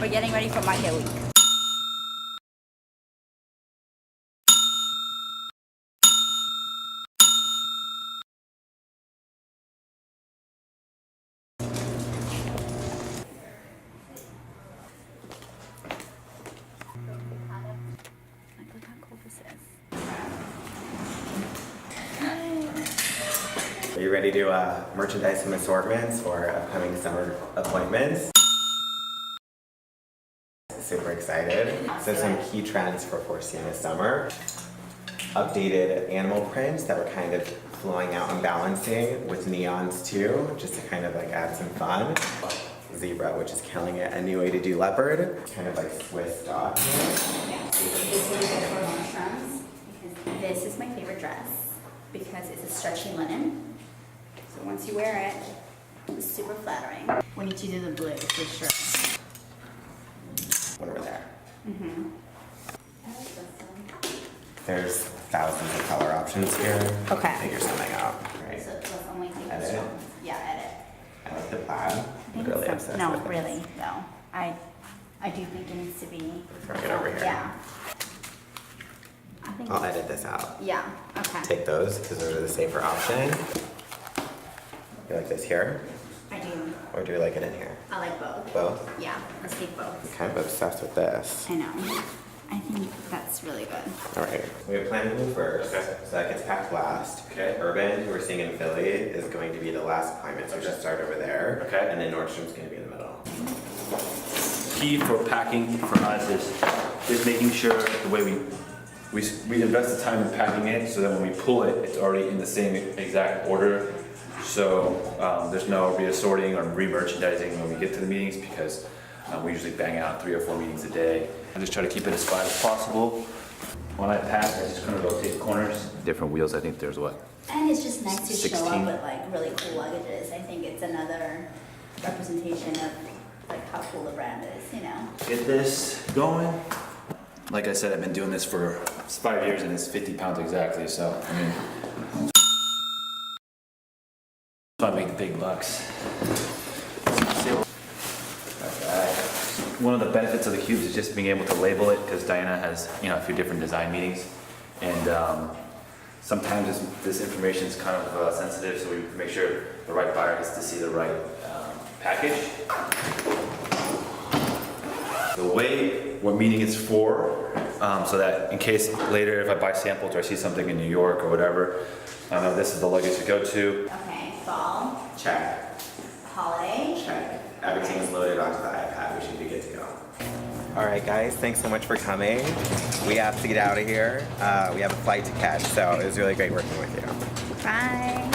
We're getting ready for Market Week. Look how cool this is. Are you ready to merchandise some assortments for upcoming summer appointments? Super excited. So some key trends for 4SI this summer. Updated animal prints that were kind of flowing out and balancing with neons too, just to kind of like add some fun. Zebra, which is killing it. A new way to do leopard, kind of like Swiss dog. Yeah, this will be good for Nordstrom's because this is my favorite dress because it's a stretchy linen. So once you wear it, it's super flattering. We need to do the blue for sure. When we're there. Mm-hmm. There's thousands of color options here. Okay. Figure something out. Right. So let's only take Edit. this one. Yeah, edit. I like the plaid. I'm really obsessed No, with it. really, no. I do think it needs to be. Bring it over here. Yeah. I think. I'll edit this out. Yeah. Okay. Take those because those are the safer option. You like this here? I do. Or do you like it in here? I like both. Both? Yeah. Let's take both. Kind of obsessed with this. I know. I think that's really good. All right. We have plain blue first, Okay. so that gets packed last. Okay. Urban, who we're seeing in Philly, is going to be the last appointment, so we should start over there. Okay. And then Nordstrom's going to be in the middle. Key for packing for us is making sure the way we invest the time in packing it so that when we pull it, it's already in the same exact order. So there's no reassorting or re-merchandising when we get to the meetings because we usually bang out 3 or 4 meetings a day. I just try to keep it as flat as possible. When I pack, I just kind of rotate corners. Different wheels, I think there's what? And it's just nice to show 16. up with like really cool luggages. I think it's another representation of like how cool the brand is, you know? Get this going. Like I said, I've been doing this for 5 years and it's 50 pounds exactly, so I mean, so I make the big bucks. One of the benefits of the cubes is just being able to label it because Diana has, a few different design meetings, and sometimes this information is kind of sensitive, so we make sure the right buyer gets to see the right package. The way what meeting it's for, so that in case later if I buy samples or I see something in New York or whatever, I know this is the luggage to go to. Okay, fall, Check. holiday. Check. Everything's loaded onto the iPad. We should be good to go. All right, guys. Thanks so much for coming. We have to get out of here. We have a flight to catch, so it was really great working with you. Bye.